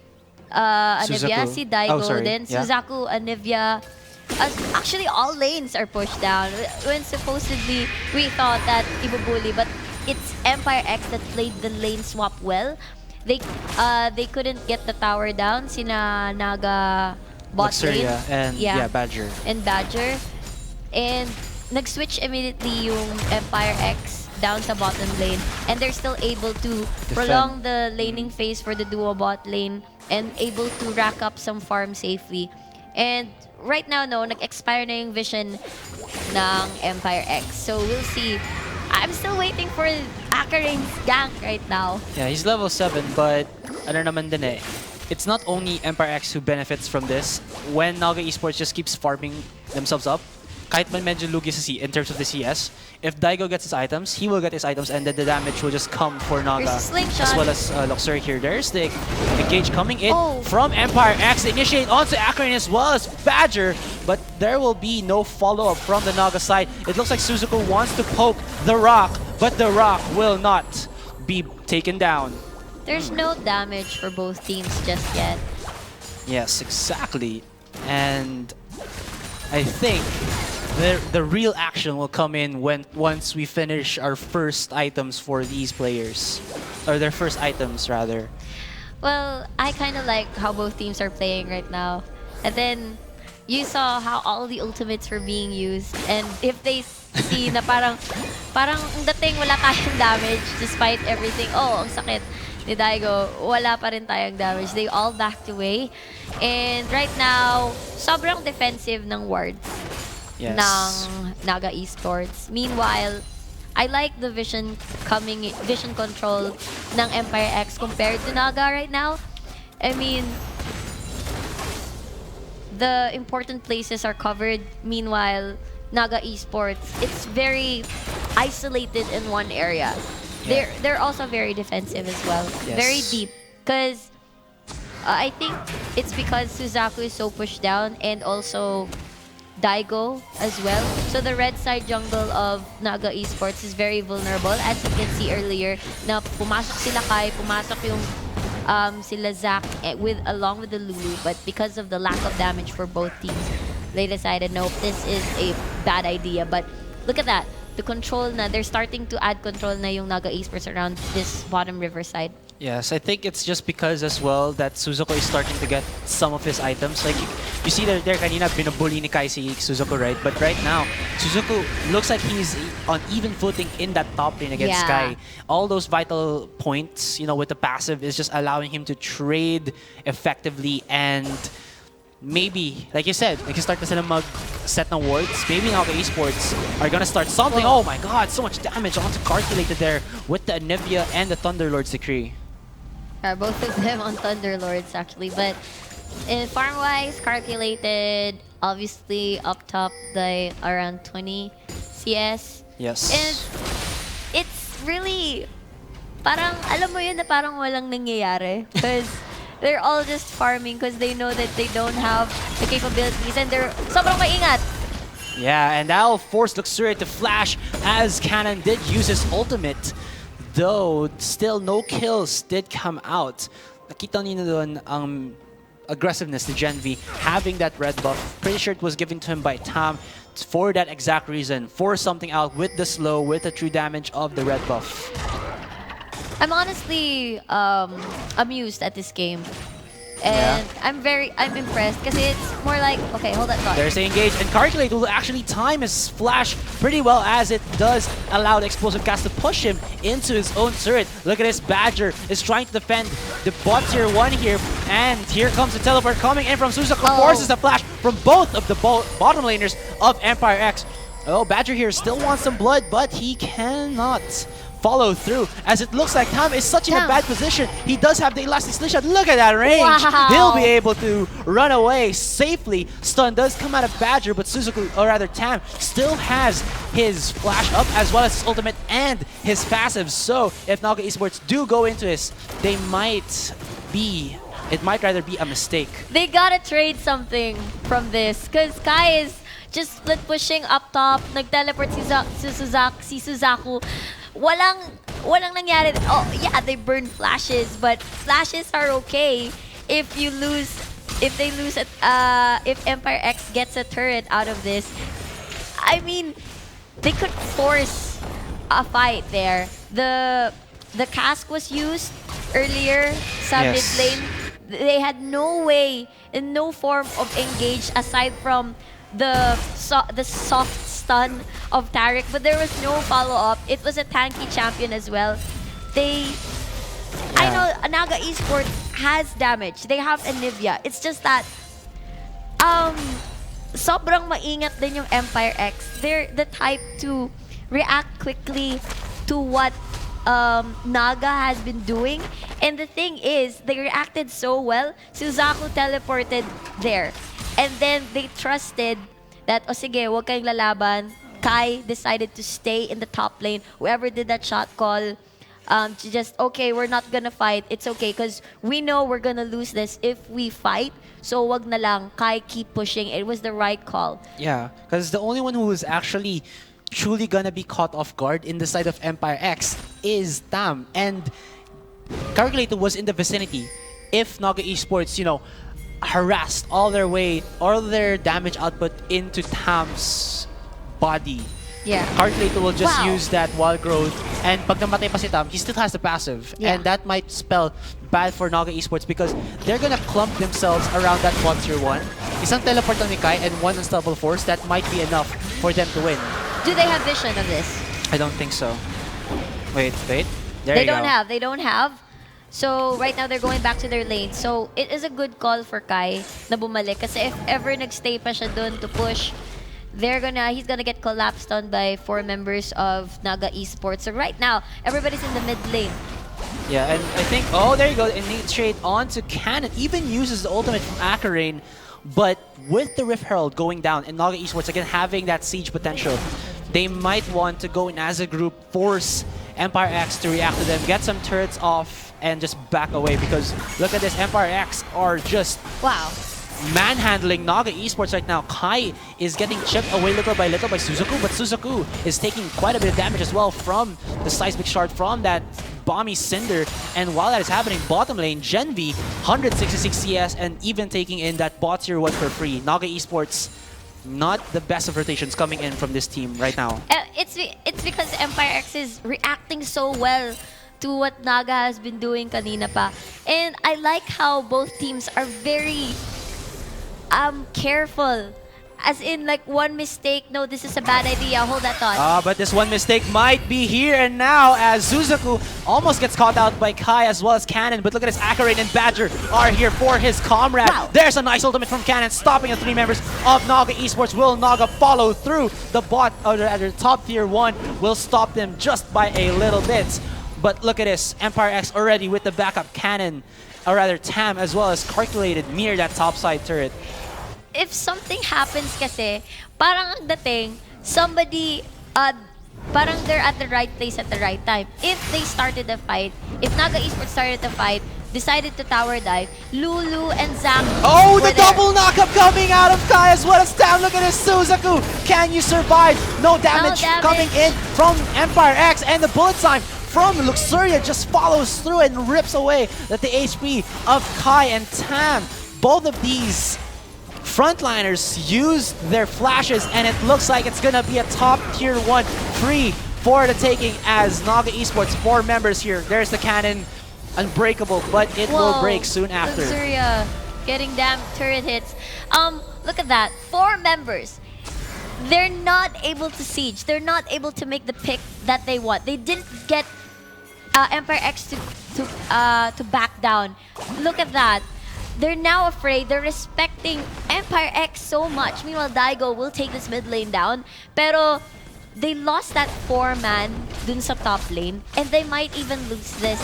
Speaker 3: Anivia,
Speaker 2: Suzaku.
Speaker 3: si Daigo,
Speaker 2: Oh, sorry.
Speaker 3: then
Speaker 2: Yeah.
Speaker 3: Suzaku, Anivia. Actually, all lanes are pushed down. When supposedly we thought that ibubully, but it's Empire X that played the lane swap well. They couldn't get the tower down. Sina NAGA bot lane.
Speaker 2: Luxuria and yeah, Badger.
Speaker 3: And Badger. And nag-switch immediately yung Empire X down sa bottom lane. And they're still able to prolong the laning phase for the duo bot lane and able to rack up some farm safely. And right now, no, nag-expire na yung vision ng Empire X. So we'll see. I'm still waiting for Akarane's gank right now.
Speaker 2: Yeah, he's level 7, but ano naman din eh. It's not only Empire X who benefits from this. When NAGA Esports just keeps farming themselves up, kahit man medyo lugi sa in terms of the CS, if Daigo gets his items, he will get his items, and then the damage will just come for Naga.
Speaker 3: There's a slingshot.
Speaker 2: As well as Luxor here. There's the engage coming in
Speaker 3: Oh.
Speaker 2: from Empire X. Initiate onto Akron as well as Badger, but there will be no follow-up from the Naga side. It looks like Suzuku wants to poke the Rock, but the Rock will not be taken down.
Speaker 3: There's no damage for both teams just yet.
Speaker 2: Yes, exactly. And I think the real action will come in once we finish our first items for these players. Or their first items, rather.
Speaker 3: Well, I kind of like how both teams are playing right now. And then, you saw how all the ultimates were being used. And if they see na parang ang dating wala tayong damage despite everything. Oh, ang sakit ni Daigo. Wala pa rin tayong damage. They all backed away. And right now, sobrang defensive ng wards
Speaker 2: Yes.
Speaker 3: ng NAGA Esports. Meanwhile, I like the vision control ng Empire X compared to NAGA right now. I mean, the important places are covered. Meanwhile, NAGA Esports, it's very isolated in one area.
Speaker 2: Yeah.
Speaker 3: They're also very defensive as well.
Speaker 2: Yes.
Speaker 3: Very deep. Because I think it's because Suzaku is so pushed down and also Daigo as well. So the red side jungle of NAGA Esports is very vulnerable. As you can see earlier, na pumasok sila Kai, pumasok yung sila Zac along with the Lulu. But because of the lack of damage for both teams, they decided, nope, this is a bad idea. But look at that. The control na, they're starting to add control na yung NAGA Esports around this bottom riverside.
Speaker 2: Yes, I think it's just because as well that Suzuku is starting to get some of his items. Like, you see that there kanina binubully ni Kai si Suzuku, right? But right now, Suzuku looks like he's on even footing in that top lane against
Speaker 3: Yeah.
Speaker 2: Kai. All those vital points, you know, with the passive is just allowing him to trade effectively and maybe, like you said, they can start na sila mag-set ng wards. Maybe NAGA Esports are gonna start something. Oh my god, so much damage onto Calculated there with the Anivia and the Thunderlord's Decree.
Speaker 3: Both of them on Thunderlords actually, but in farm-wise, Calculated, obviously up top by around 20 CS.
Speaker 2: Yes.
Speaker 3: And it's really, parang, alam mo yun na parang walang nangyayari. Because they're all just farming because they know that they don't have the capabilities and they're sobrang maingat.
Speaker 2: Yeah, and that'll force Luxuria to flash as Cannon did use his ultimate. Though, still no kills did come out. Nakita niyo doon ang aggressiveness ni Gen V having that red buff. Pretty sure it was given to him by Tam for that exact reason. Force something out with the slow, with the true damage of the red buff.
Speaker 3: I'm honestly amused at this game. And I'm impressed because it's more like, okay, hold that thought.
Speaker 2: There's the engage, and Calculate will actually time his flash pretty well as it does allow the explosive cast to push him into his own turret. Look at this, Badger is trying to defend the bot tier 1 here, and here comes the teleport coming in from Suzuku, forces the flash from both of the bottom laners of Empire X. Oh, Badger here still wants some blood, but he cannot follow through, as it looks like Tam is such in a bad position. He does have the elastic slingshot. Look at that range.
Speaker 3: Wow.
Speaker 2: He'll be able to run away safely. Stun does come out of Badger, but Suzuku, or rather Tam, still has his flash up as well as his ultimate and his passive. So if NAGA Esports do go into this, it might rather be a mistake.
Speaker 3: They gotta trade something from this because Kai is just split pushing up top. Nag-teleport si Suzaku. Walang nangyari. Oh, yeah, they burn flashes, but flashes are okay if they lose it, if Empire X gets a turret out of this. I mean, they could force a fight there. The cask was used earlier sa mid lane. They had no way and no form of engage aside from the soft stun of Taric, but there was no follow-up. It was a tanky champion as well. I know NAGA Esports has damage. They have Anivia. It's just that sobrang maingat din yung Empire X. They're the type to react quickly to what NAGA has been doing. And the thing is, they reacted so well. Suzaku teleported there. And then they trusted that, o sige, huwag kayong lalaban. Kai decided to stay in the top lane. Whoever did that shot call, to just, okay, we're not gonna fight. It's okay, because we know we're gonna lose this if we fight. So wag na lang. Kai, keep pushing. It was the right call.
Speaker 2: Yeah, because the only one who is actually truly gonna be caught off guard in the side of Empire X is Tam. And Calculator was in the vicinity. If NAGA Esports, harassed all their damage output into Tam's body,
Speaker 3: Yeah.
Speaker 2: Calculator will just
Speaker 3: Wow.
Speaker 2: use that wall growth. And pag namatay pa si Tam, he still has the passive.
Speaker 3: Yeah.
Speaker 2: And that might spell bad for NAGA Esports because they're gonna clump themselves around that bot tier 1. Isang teleport on Kai and one unstoppable force, that might be enough for them to win.
Speaker 3: Do they have vision of this?
Speaker 2: I don't think so. Wait. There
Speaker 3: They
Speaker 2: you
Speaker 3: don't
Speaker 2: go.
Speaker 3: have. They don't have. So, right now, they're going back to their lane. So, it is a good call for Kai na bumalik. Kasi if ever nagstay pa siya dun to push, he's gonna get collapsed on by 4 members of NAGA Esports. So, right now, everybody's in the mid lane.
Speaker 2: Yeah, and I think, oh, there you go. Initiate onto Cannon. Even uses the ultimate from Akarane. But with the Rift Herald going down and NAGA Esports again having that siege potential, they might want to go in as a group, force Empire X to react to them, get some turrets off, and just back away. Because look at this, Empire X are just
Speaker 3: Wow.
Speaker 2: manhandling NAGA Esports right now. Kai is getting chipped away little by Suzuku, but Suzuku is taking quite a bit of damage as well from the seismic shard from that Bomby Cinder. And while that is happening, bottom lane, Genvi, 166 CS and even taking in that bot tier 1 for free. NAGA Esports, not the best of rotations coming in from this team right now.
Speaker 3: It's because Empire X is reacting so well to what NAGA has been doing kanina pa. And I like how both teams are very careful. As in, like, one mistake, no, this is a bad idea, hold that thought.
Speaker 2: But this one mistake might be here and now as Suzuku almost gets caught out by Kai as well as Cannon. But look at this, Akarane and Badger are here for his comrade.
Speaker 3: Wow.
Speaker 2: There's a nice ultimate from Cannon, stopping the 3 members of NAGA Esports. Will NAGA follow through? The bot, or the top tier 1, will stop them just by a little bit. But look at this, Empire X already with the backup Cannon, or rather Tam, as well as Calculated near that top side turret.
Speaker 3: If something happens kasi, parang ang dating, somebody, parang they're at the right place at the right time. If they started the fight, if NAGA Esports started the fight, decided to tower dive, Lulu and Zach
Speaker 2: Oh,
Speaker 3: were
Speaker 2: the
Speaker 3: there.
Speaker 2: double knockup coming out of Kai as well as Tam. Look at this, Suzuku. Can you survive? No damage coming in from Empire X, and the bullet time from Luxuria just follows through and rips away the HP of Kai and Tam. Both of these frontliners used their flashes, and it looks like it's gonna be a top tier 1 free for the taking as NAGA Esports 4 members here. There's the Cannon, unbreakable, but it will
Speaker 3: Whoa,
Speaker 2: break soon after.
Speaker 3: Luxuria getting damn turret hits. Look at that, 4 members. They're not able to siege. They're not able to make the pick that they want. They didn't get Empire X to back down. Look at that. They're now afraid. They're respecting Empire X so much. Meanwhile, Daigo will take this mid lane down. Pero they lost that 4-man dun sa top lane. And they might even lose this.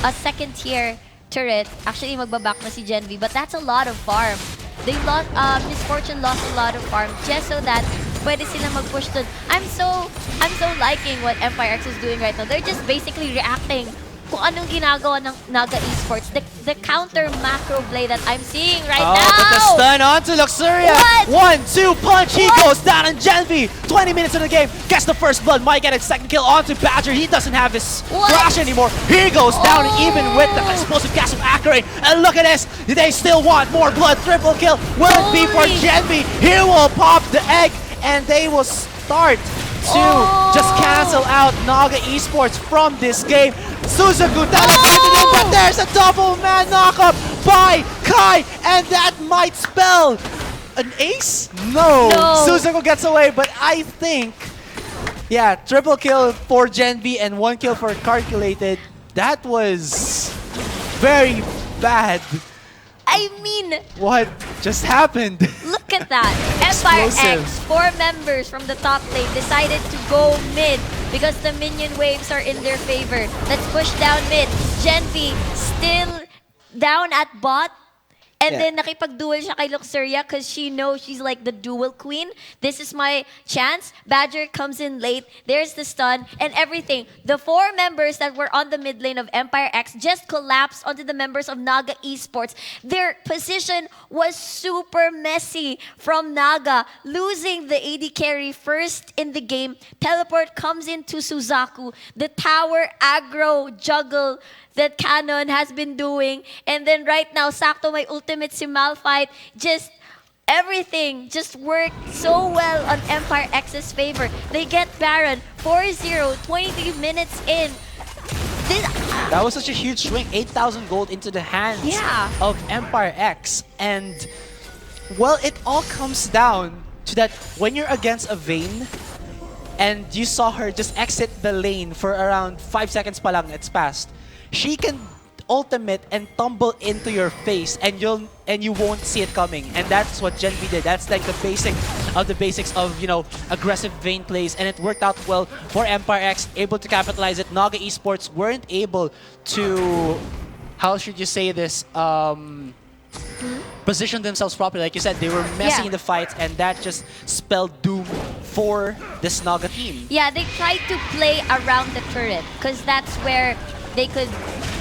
Speaker 3: A second tier turret. Actually, magbaback na si Genvi. But that's a lot of farm. They lost, Misfortune lost a lot of farm just so that pwede sila mag-push dun. I'm so liking what Empire X is doing right now. They're just basically reacting kung anong ginagawa ng NAGA Esports. The counter macro play that I'm seeing right now.
Speaker 2: But the stun onto Luxuria.
Speaker 3: What?
Speaker 2: 1-2 punch. He goes down, and Genvi, 20 minutes in the game, gets the first blood. Might get a second kill onto Badger. He doesn't have his flash anymore. He goes down, even with the explosive cast of Akarane. And look at this. They still want more blood. Triple kill. Will it be for Genvi? He will pop the egg, and they will start to just cancel out NAGA Esports from this game. Suzuku teleported in, but there's a double man knockup by Kai, and that might spell an ace? No. Suzuku gets away, but I think, yeah, triple kill for Genvi and 1 kill for Calculated. That was very bad.
Speaker 3: I mean,
Speaker 2: What just happened?
Speaker 3: look at that. Empire
Speaker 2: Explosive.
Speaker 3: X, 4 members from the top lane decided to go mid because the minion waves are in their favor. Let's push down mid. Genvi still down at bot. And then nakipag-duel siya kay Luxuria because she knows she's like the duel queen. This is my chance. Badger comes in late. There's the stun and everything. The 4 members that were on the mid lane of Empire X just collapsed onto the members of NAGA Esports. Their position was super messy from NAGA, losing the AD carry first in the game. Teleport comes into Suzaku. The tower aggro juggle that Canon has been doing. And then right now, sakto may ultimate si Malphite. Just everything just worked so well on Empire X's favor. They get Baron 4-0, 23 minutes in.
Speaker 2: That was such a huge swing. 8,000 gold into the hands of Empire X. And, well, it all comes down to that when you're against a Vayne, and you saw her just exit the lane for around 5 seconds pa lang, it's passed. She can ultimate and tumble into your face, and you won't see it coming. And that's what Gen V did. That's like the basic of the basics of, you know, aggressive Vayne plays, and it worked out well for Empire X, able to capitalize it. NAGA Esports weren't able to, how should you say this, position themselves properly. Like you said, they were messy in the fights, and that just spelled doom for this NAGA team.
Speaker 3: Yeah, they tried to play around the turret because that's where they could,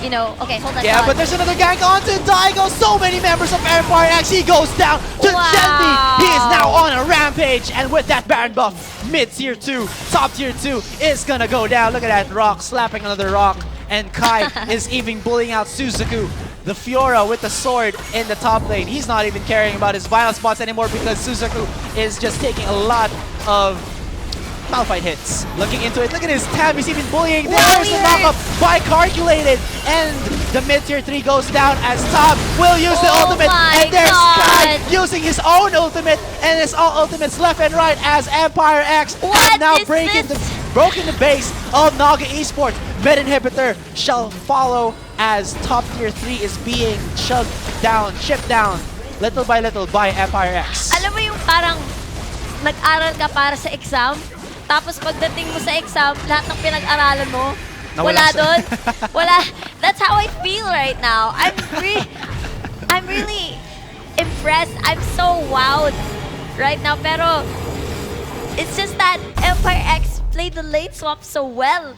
Speaker 3: you know, okay, hold on.
Speaker 2: Yeah, but there's another gank onto Daigo. So many members of Empire X. He goes down to Genvi. He is now on a rampage. And with that Baron buff, mid-tier 2, top-tier 2 is gonna go down. Look at that rock, slapping another rock. And Kai is even bullying out Suzaku. The Fiora with the sword in the top lane. He's not even caring about his vital spots anymore because Suzaku is just taking a lot of Malphite hits. Looking into it, look at his tab, he's even bullying. There's the knockup by Calculated, and the mid-tier 3 goes down as Tom will use the ultimate, and there's Sky using his own ultimate, and it's all ultimates left and right as Empire X has now broken the base of NAGA Esports. Mid inhibitor shall follow as top tier 3 is being chipped down, little by Empire X.
Speaker 3: Alam mo yung parang nag-aral ka para sa exam, tapos pagdating mo sa exam, lahat ng pinag-aralan mo, wala doon. Wala. That's how I feel right now. I'm really impressed. I'm so wowed right now. Pero it's just that Empire X played the lane swap so well.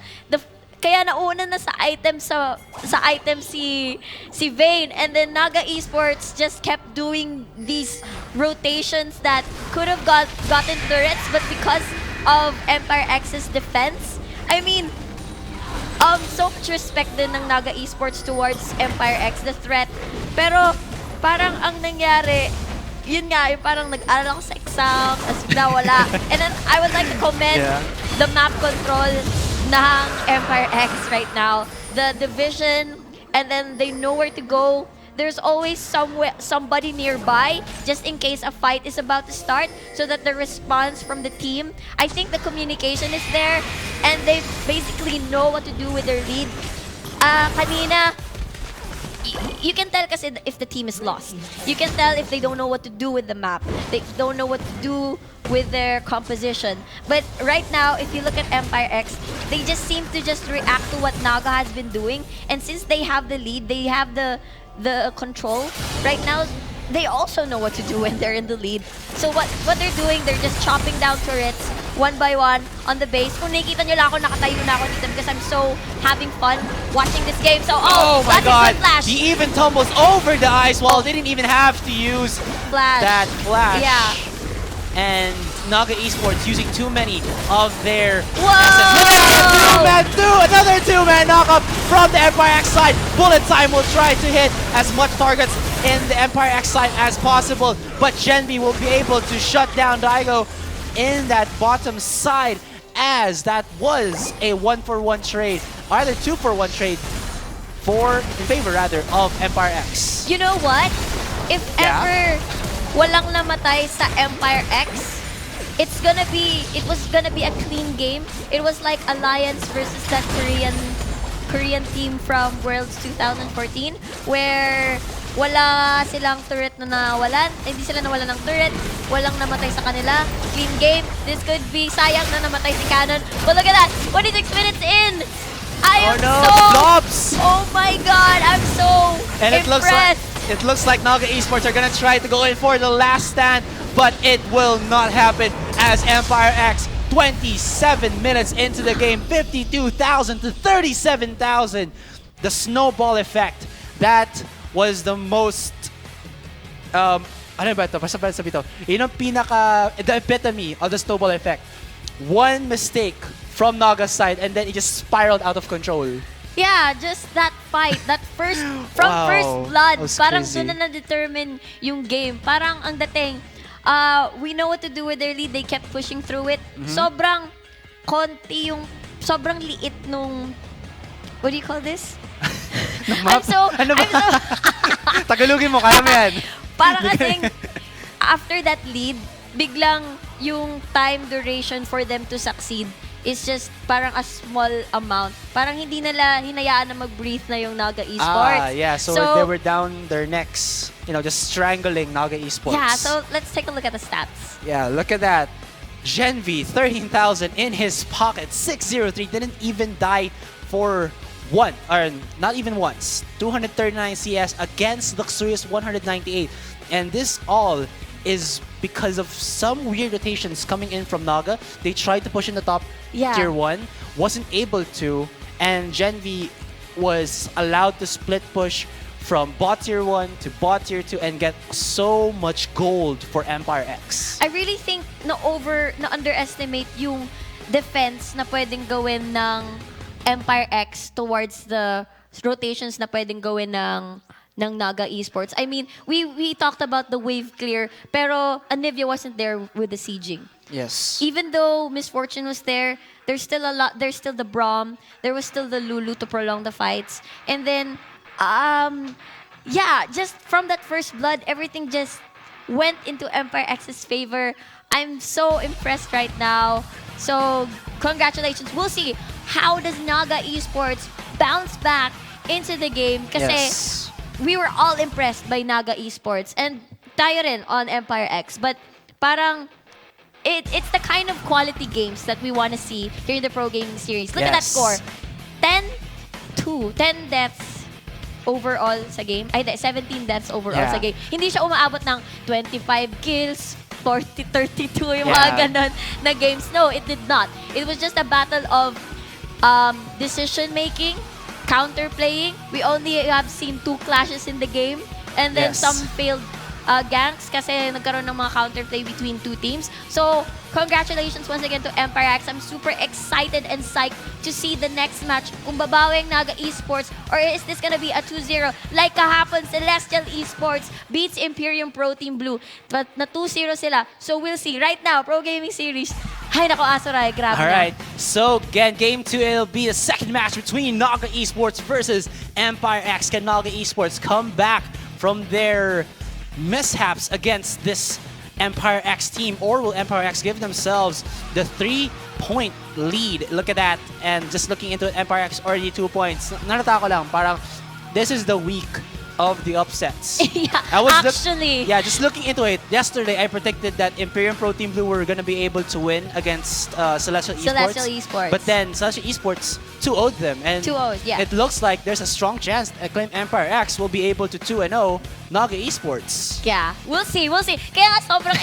Speaker 3: Kaya nauna na sa item si Vayne, and then NAGA Esports just kept doing these rotations that could have gotten turrets, but because of Empire X's defense, I mean, so much respect din ng NAGA Esports towards Empire X, the threat. Pero parang ang nangyari, yun nga, yung parang nag-aral ako sa exam, tapos nawala. And then I would like to commend the map control ng Empire X right now. The division, and then they know where to go. There's always somebody nearby just in case a fight is about to start, so that the response from the team, I think the communication is there, and they basically know what to do with their lead. Kanina, you can tell kasi if the team is lost. You can tell if they don't know what to do with the map. They don't know what to do with their composition. But right now, if you look at Empire X, they just seem to just react to what NAGA has been doing. And since they have the lead, they have the control. Right now, they also know what to do when they're in the lead. So what they're doing, they're just chopping down turrets one by one on the base. Kung nakikita nyo lang ako, nakatayo na ako dito because I'm so having fun watching this game. So,
Speaker 2: oh my god,
Speaker 3: flash.
Speaker 2: He even tumbles over the ice wall. They didn't even have to use that flash.
Speaker 3: Yeah.
Speaker 2: And NAGA Esports using too many of their
Speaker 3: Whoa!
Speaker 2: Another two-man knockup from the Empire X side. Bullet Time will try to hit as much targets in the Empire X side as possible, but Gen V will be able to shut down Daigo in that bottom side, as that was a 1-for-1 trade, either 2-for-1 trade in favor of Empire X.
Speaker 3: You know what? If ever walang namatay sa Empire X, it was gonna be a clean game. It was like Alliance versus that Korean team from Worlds 2014, where wala silang turret na nawalan, hindi sila nawalan ng turret, walang namatay sa kanila. Clean game. This could be sayang na namatay si Canon. But look at that, 26 minutes in. I am
Speaker 2: Blobs!
Speaker 3: Oh my god, I'm so
Speaker 2: And
Speaker 3: impressed.
Speaker 2: It looks like NAGA Esports are gonna try to go in for the last stand, but it will not happen as Empire X 27 minutes into the game, 52,000 to 37,000. The snowball effect, that was the most ano ba ito? Basta sabi ito. Yun ang the epitome of the snowball effect. One mistake from Naga's side and then it just spiraled out of control.
Speaker 3: Yeah, just that fight, that first,
Speaker 2: Wow,
Speaker 3: first blood,
Speaker 2: that was
Speaker 3: parang
Speaker 2: crazy.
Speaker 3: doon na na-determine yung game. Parang ang dating, we know what to do with their lead, they kept pushing through it. Sobrang konti yung, sobrang liit nung, what do you call this? I'm so,
Speaker 2: Ano ba?
Speaker 3: I'm so,
Speaker 2: Tagalogin mo, kaya mo yan.
Speaker 3: parang kasing, after that lead, biglang yung time duration for them to succeed is just parang a small amount. Parang hindi nila hinayaan na mag-breathe na yung NAGA Esports.
Speaker 2: Yeah, so they were down their necks, you know, just strangling NAGA Esports.
Speaker 3: Yeah, so let's take a look at the stats.
Speaker 2: Yeah, look at that. Genvi, 13,000 in his pocket, 603, didn't even die for one, or not even once. 239 CS against Luxurious 198. And this all is because of some weird rotations coming in from NAGA. They tried to push in the top tier 1, wasn't able to, and Genvi was allowed to split push from bot tier 1 to bot tier 2 and get so much gold for Empire X.
Speaker 3: I really think na underestimate yung defense na pwedeng gawin ng Empire X towards the rotations na pwedeng gawin ng NAGA Esports. I mean, we talked about the wave clear, pero Anivia wasn't there with the sieging.
Speaker 2: Yes.
Speaker 3: Even though Misfortune was there, there's still a lot. There's still the Braum. There was still the Lulu to prolong the fights. And then, yeah, just from that first blood, everything just went into Empire X's favor. I'm so impressed right now. So, congratulations. We'll see how does NAGA Esports bounce back into the game. Kasi we were all impressed by NAGA Esports. And tayo rin on Empire X. But parang, it's the kind of quality games that we want to see here in the Pro Gaming Series. Look at that score. 10-2. 10 deaths overall sa game. Ay, 17 deaths overall sa game. Hindi siya umaabot ng 25 kills, 32 yung mga ganon na games. No, it did not. It was just a battle of decision-making, counter-playing. We only have seen 2 clashes in the game. And then some failed ganks kasi nagkaroon ng mga counterplay between 2 teams. So, congratulations once again to Empire X. I'm super excited and psyched to see the next match. Kung babawing NAGA Esports or is this gonna be a 2-0 like kahapon Celestial Esports beats Imperium Pro Team Blue. But na 2-0 sila. So, we'll see. Right now, Pro Gaming Series. Ay, nako, Asoray. Grabe
Speaker 2: Alright, so again, game 2, it'll be the second match between NAGA Esports versus Empire X. Can NAGA Esports come back from their mishaps against this Empire X team, or will Empire X give themselves the 3-point lead? Look at that, and just looking into it, Empire X already 2 points. Nanata ko lang, parang this is the week of the upsets.
Speaker 3: Actually.
Speaker 2: Just looking into it, yesterday I predicted that Imperium Pro Team Blue were gonna be able to win against Celestial Esports. But then Celestial Esports 2-0'd them, and
Speaker 3: 2-0'd, yeah.
Speaker 2: it looks like there's a strong chance that Acclaim Empire X will be able to 2-0 NAGA Esports.
Speaker 3: Yeah, we'll see, we'll see. Kaya nga sobrang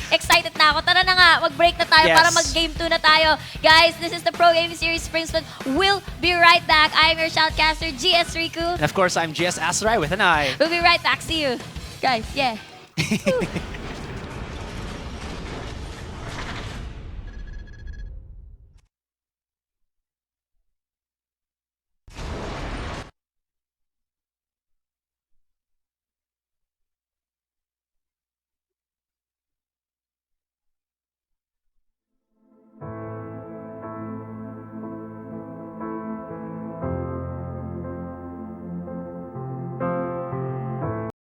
Speaker 3: excited na ako. Tara na nga, mag-break na tayo para mag-game 2 na tayo. Guys, this is the Pro Gaming Series Spring Split. We'll be right back. I'm your shoutcaster, GS Riku.
Speaker 2: And of course, I'm GS Asarai with an I.
Speaker 3: We'll be right back. See you. Guys, yeah.